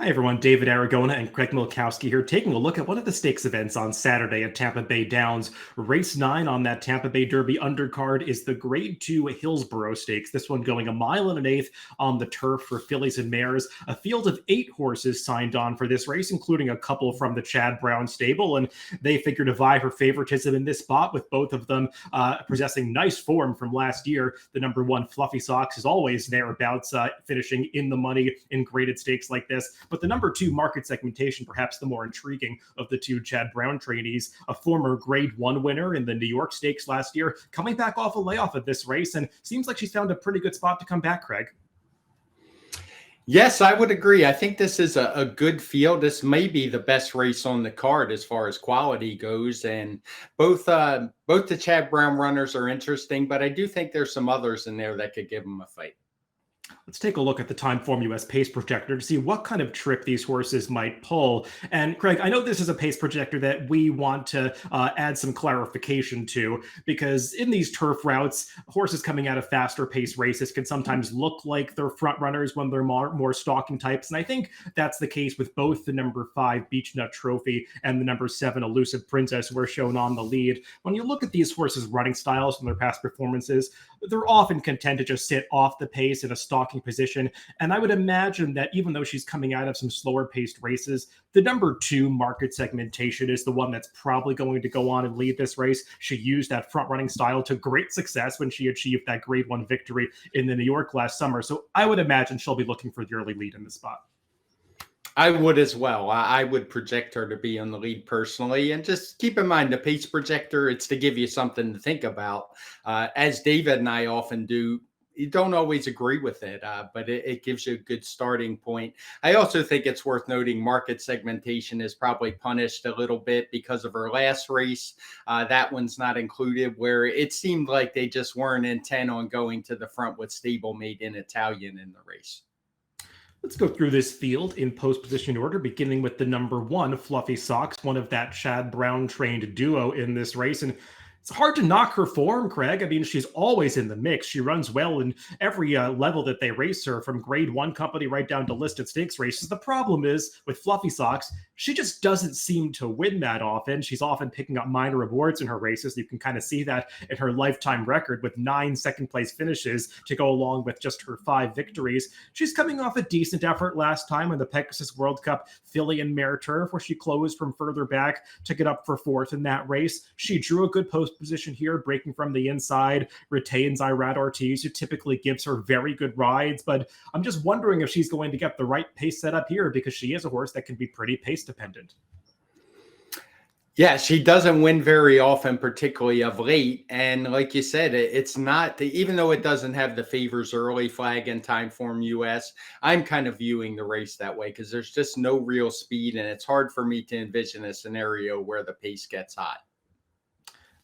Everyone, David Aragona and Craig Milkowski here, taking a look at one of the stakes events on Saturday at Tampa Bay Downs. Race 9 on that Tampa Bay Derby undercard is the Grade 2 Hillsborough Stakes. This one going 1.125 miles on the turf for fillies and mares. A field of 8 horses signed on for this race, including a couple from the Chad Brown stable, and they figure to vie for favoritism in this spot, with both of them possessing nice form from last year. The number 1 Fluffy Socks is always thereabouts, finishing in the money in graded stakes like this. But the number 2 Market Segmentation, perhaps the more intriguing of the 2 Chad Brown trainees, a former Grade 1 winner in the New York Stakes last year, coming back off a layoff of this race, and seems like she's found a pretty good spot to come back, Craig. Yes, I would agree. I think this is a good field. This may be the best race on the card as far as quality goes. And both the Chad Brown runners are interesting, but I do think there's some others in there that could give them a fight. Let's take a look at the Timeform US pace projector to see what kind of trip these horses might pull. And Craig, I know this is a pace projector that we want to add some clarification to, because in these turf routes, horses coming out of faster pace races can sometimes look like they're front runners when they're more stalking types. And I think that's the case with both the number 5 Beechnut Trophy and the number 7 Elusive Princess, who are shown on the lead. When you look at these horses' running styles and their past performances, they're often content to just sit off the pace in a stalking position. And I would imagine that even though she's coming out of some slower paced races, the number 2 Market Segmentation is the one that's probably going to go on and lead this race. She used that front running style to great success when she achieved that Grade 1 victory in the New York last summer. So I would imagine she'll be looking for the early lead in the spot. I would as well. I would project her to be on the lead personally. And just keep in mind, the pace projector, it's to give you something to think about. As David and I often do, you don't always agree with it, but it gives you a good starting point. I also think it's worth noting Market Segmentation is probably punished a little bit because of her last race. That one's not included, where it seemed like they just weren't intent on going to the front with stablemate in Italian in the race. Let's go through this field in post-position order, beginning with the number 1, Fluffy Socks, one of that Chad Brown trained duo in this race. And it's hard to knock her form, Craig. I mean, she's always in the mix. She runs well in every level that they race her, from Grade 1 company right down to listed stakes races. The problem is with Fluffy Socks, she just doesn't seem to win that often. She's often picking up minor awards in her races. You can kind of see that in her lifetime record, with 9 second-place finishes to go along with just her 5 victories. She's coming off a decent effort last time in the Pegasus World Cup filly and mare turf, where she closed from further back to get up for 4th in that race. She drew a good post position here, breaking from the inside, retains Irad Ortiz, who typically gives her very good rides. But I'm just wondering if she's going to get the right pace set up here, because she is a horse that can be pretty pace dependent. Yeah, she doesn't win very often, particularly of late. And like you said, it's not, even though it doesn't have the favors early flag and Timeform US, I'm kind of viewing the race that way, because there's just no real speed, and it's hard for me to envision a scenario where the pace gets hot.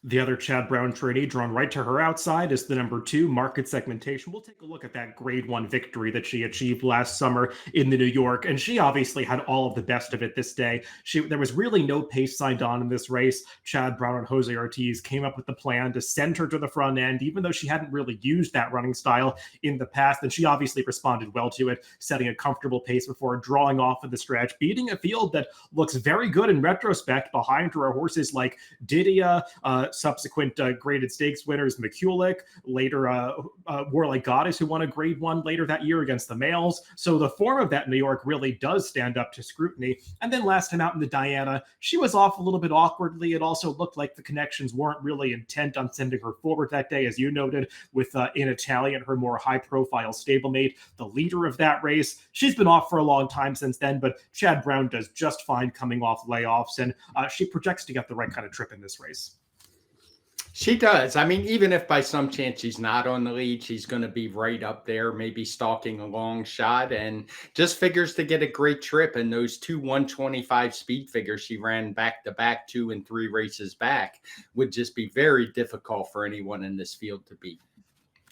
The other Chad Brown trainee drawn right to her outside is the number 2 Market Segmentation. We'll take a look at that Grade 1 victory that she achieved last summer in the New York, and she obviously had all of the best of it this day. There was really no pace signed on in this race. Chad Brown and Jose Ortiz came up with the plan to send her to the front end, even though she hadn't really used that running style in the past, and she obviously responded well to it, setting a comfortable pace before drawing off of the stretch, beating a field that looks very good in retrospect. Behind her are horses like Didia, subsequent graded stakes winners McCulloch, later Warlike Goddess, who won a Grade 1 later that year against the males. So the form of that New York really does stand up to scrutiny. And then last time out in the Diana, she was off a little bit awkwardly. It also looked like the connections weren't really intent on sending her forward that day, as you noted, with in Italian, her more high-profile stablemate, the leader of that race. She's been off for a long time since then, but Chad Brown does just fine coming off layoffs, and she projects to get the right kind of trip in this race. She does. I mean, even if by some chance she's not on the lead, she's going to be right up there, maybe stalking a long shot, and just figures to get a great trip. And those 2 125 speed figures she ran back-to-back 2 and 3 races back would just be very difficult for anyone in this field to beat.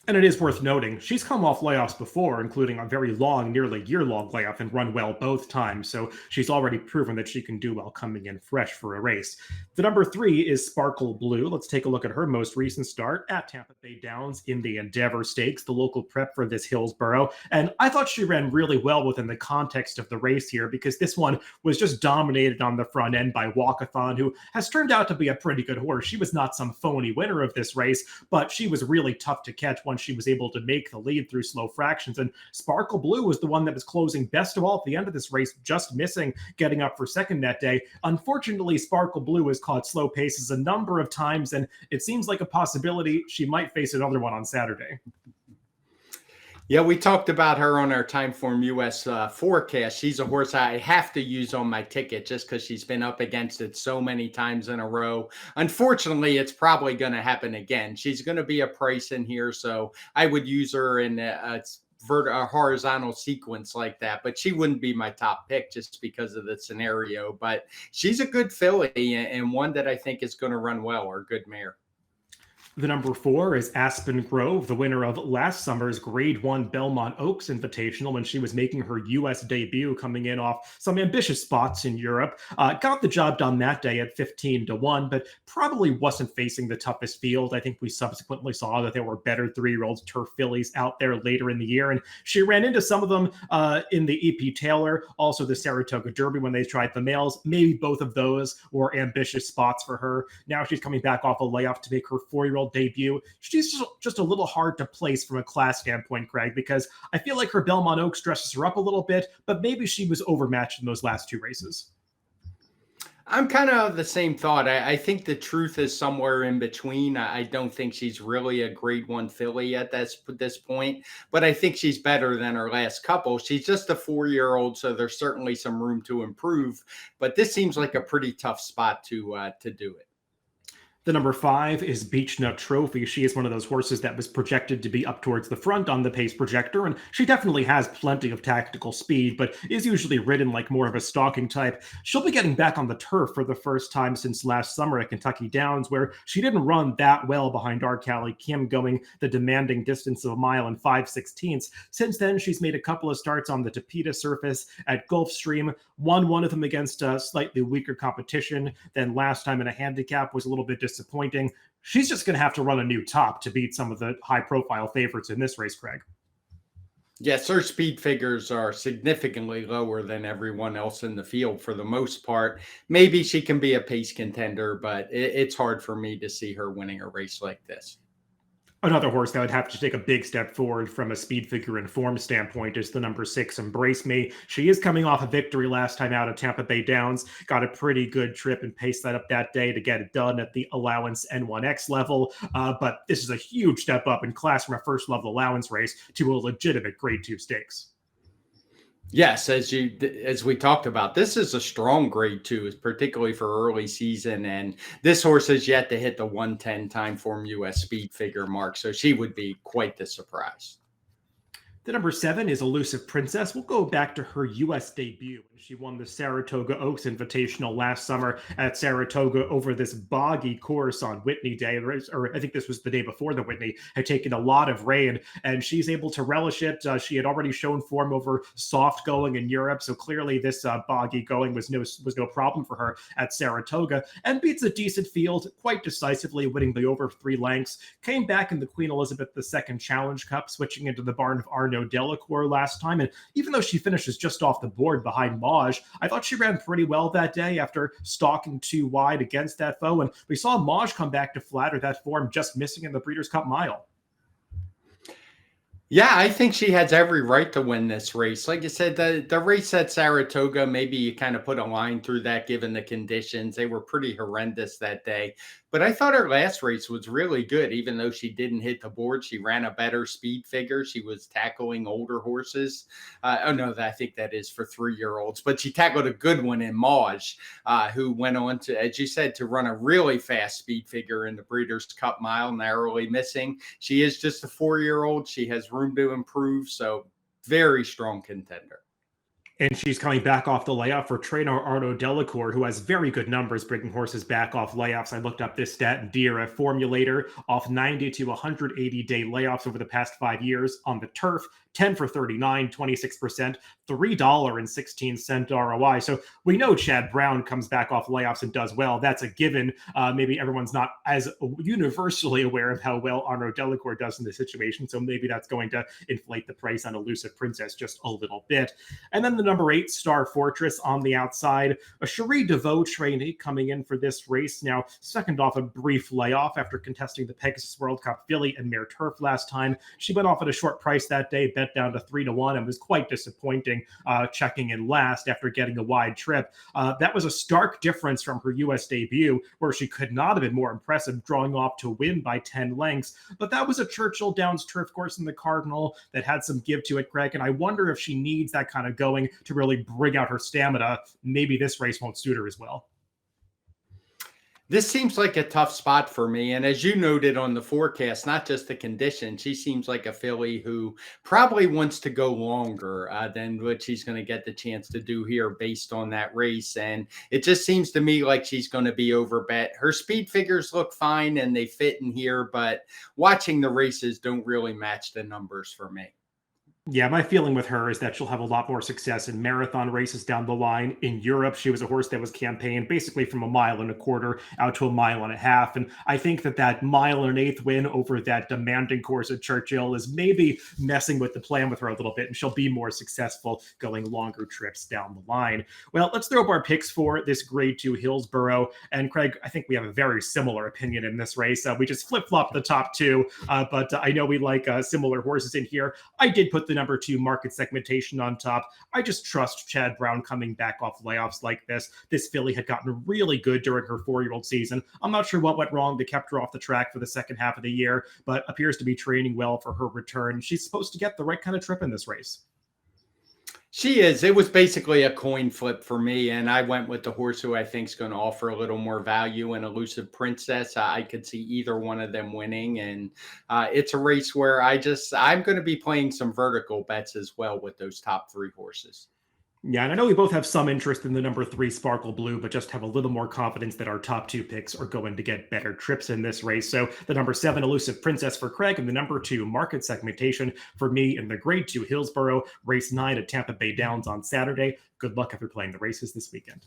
And it is worth noting, she's come off layoffs before, including a very long, nearly year-long layoff, and run well both times, so she's already proven that she can do well coming in fresh for a race. The number 3 is Sparkle Blue. Let's take a look at her most recent start at Tampa Bay Downs in the Endeavor Stakes, the local prep for this Hillsborough. And I thought she ran really well within the context of the race here, because this one was just dominated on the front end by Walkathon, who has turned out to be a pretty good horse. She was not some phony winner of this race, but she was really tough to catch once she was able to make the lead through slow fractions. And Sparkle Blue was the one that was closing best of all at the end of this race, just missing getting up for second that day. Unfortunately, Sparkle Blue has caught slow paces a number of times, and it seems like a possibility she might face another one on Saturday. Yeah, we talked about her on our Timeform US forecast. She's a horse I have to use on my ticket just because she's been up against it so many times in a row. Unfortunately, it's probably going to happen again. She's going to be a price in here, so I would use her in a horizontal sequence like that, but she wouldn't be my top pick just because of the scenario. But she's a good filly and one that I think is going to run well, or good mare. The number 4 is Aspen Grove, the winner of last summer's Grade 1 Belmont Oaks Invitational when she was making her U.S. debut, coming in off some ambitious spots in Europe. Got the job done that day at 15-1, but probably wasn't facing the toughest field. I think we subsequently saw that there were better 3-year-olds turf fillies out there later in the year, and she ran into some of them in the E.P. Taylor, also the Saratoga Derby when they tried the males. Maybe both of those were ambitious spots for her. Now she's coming back off a layoff to make her 4-year-old debut. She's just a little hard to place from a class standpoint, Craig, because I feel like her Belmont Oaks dresses her up a little bit, but maybe she was overmatched in those last 2 races. I'm kind of the same thought. I think the truth is somewhere in between. I don't think she's really a grade 1 filly at this point, but I think she's better than her last couple. She's just a 4-year-old, so there's certainly some room to improve, but this seems like a pretty tough spot to do it. The number 5 is Beechnut Trophy. She is one of those horses that was projected to be up towards the front on the pace projector, and she definitely has plenty of tactical speed, but is usually ridden like more of a stalking type. She'll be getting back on the turf for the first time since last summer at Kentucky Downs, where she didn't run that well behind our Callie Kim, going the demanding distance of 1 mile and 5/16. Since then, she's made a couple of starts on the Tapeta surface at Gulfstream, won one of them against slightly weaker competition than last time in a handicap, was a little bit disappointing. She's just going to have to run a new top to beat some of the high-profile favorites in this race, Craig. Yes, her speed figures are significantly lower than everyone else in the field for the most part. Maybe she can be a pace contender, but it's hard for me to see her winning a race like this. Another horse that would have to take a big step forward from a speed figure and form standpoint is the number 6, Embrace Me. She is coming off a victory last time out at Tampa Bay Downs, got a pretty good trip and pace that up that day to get it done at the allowance N1X level. But this is a huge step up in class from a first level allowance race to a legitimate grade 2 stakes. Yes, as we talked about, this is a strong grade 2, particularly for early season, and this horse has yet to hit the 110 Timeform US speed figure mark, so she would be quite the surprise. The number 7 is Elusive Princess. We'll go back to her U.S. debut when she won the Saratoga Oaks Invitational last summer at Saratoga over this boggy course on Whitney Day, or I think this was the day before the Whitney, had taken a lot of rain, and she's able to relish it. She had already shown form over soft going in Europe, so clearly this boggy going was no problem for her at Saratoga, and beats a decent field quite decisively, winning the over 3 lengths. Came back in the Queen Elizabeth II Challenge Cup, switching into the barn of Arno Delacour last time, and even though she finishes just off the board behind Maj, I thought she ran pretty well that day after stalking too wide against that foe, and we saw Maj come back to flatter that form, just missing in the Breeders' Cup Mile. Yeah, I think she has every right to win this race. Like I said, the race at Saratoga, maybe you kind of put a line through that given the conditions. They were pretty horrendous that day. But I thought her last race was really good. Even though she didn't hit the board, she ran a better speed figure. She was tackling older horses. I think that is for 3-year-olds. But she tackled a good one in Maj, who went on to, as you said, to run a really fast speed figure in the Breeders' Cup Mile, narrowly missing. She is just a 4-year-old. She has room to improve. So very strong contender. And she's coming back off the layoff for trainer Arnaud Delacour, who has very good numbers bringing horses back off layoffs. I looked up this stat in DRF Formulator, off 90 to 180-day layoffs over the past 5 years on the turf, 10 for 39, 26%, $3.16 ROI. So we know Chad Brown comes back off layoffs and does well. That's a given. Maybe everyone's not as universally aware of how well Arnaud Delacour does in this situation. So maybe that's going to inflate the price on Elusive Princess just a little bit. And then the number 8, Star Fortress on the outside. A Cherie DeVoe trainee coming in for this race. Now, second off a brief layoff after contesting the Pegasus World Cup Filly and Mare Turf last time. She went off at a short price that day, bet down to 3-1, and was quite disappointing, checking in last after getting a wide trip. That was a stark difference from her U.S. debut, where she could not have been more impressive, drawing off to win by 10 lengths. But that was a Churchill Downs turf course in the Cardinal that had some give to it, Craig, and I wonder if she needs that kind of going to really bring out her stamina. Maybe this race won't suit her as well. This seems like a tough spot for me. And as you noted on the forecast, not just the condition, she seems like a filly who probably wants to go longer than what she's going to get the chance to do here based on that race. And it just seems to me like she's going to be overbet. Her speed figures look fine and they fit in here, but watching the races don't really match the numbers for me. Yeah, my feeling with her is that she'll have a lot more success in marathon races down the line. In Europe, she was a horse that was campaigned basically from 1.25 miles out to 1.5 miles. And I think that 1.125 miles win over that demanding course at Churchill is maybe messing with the plan with her a little bit, and she'll be more successful going longer trips down the line. Well, let's throw up our picks for this Grade 2 Hillsborough. And Craig, I think we have a very similar opinion in this race. We just flip-flopped the top two, but I know we like similar horses in here. I did put the number 2 Market Segmentation on top. I just trust Chad Brown coming back off layoffs like this. This filly had gotten really good during her 4-year-old season. I'm not sure what went wrong. They kept her off the track for the second half of the year, but appears to be training well for her return. She's supposed to get the right kind of trip in this race. She is. It was basically a coin flip for me, and I went with the horse who I think is going to offer a little more value, and Elusive Princess. I could see either one of them winning, and it's a race where I'm going to be playing some vertical bets as well with those top 3 horses. Yeah, and I know we both have some interest in the number 3 Sparkle Blue, but just have a little more confidence that our top 2 picks are going to get better trips in this race. So the number 7 Elusive Princess for Craig, and the number 2 Market Segmentation for me in the Grade 2 Hillsborough, race 9 at Tampa Bay Downs on Saturday. Good luck if you're playing the races this weekend.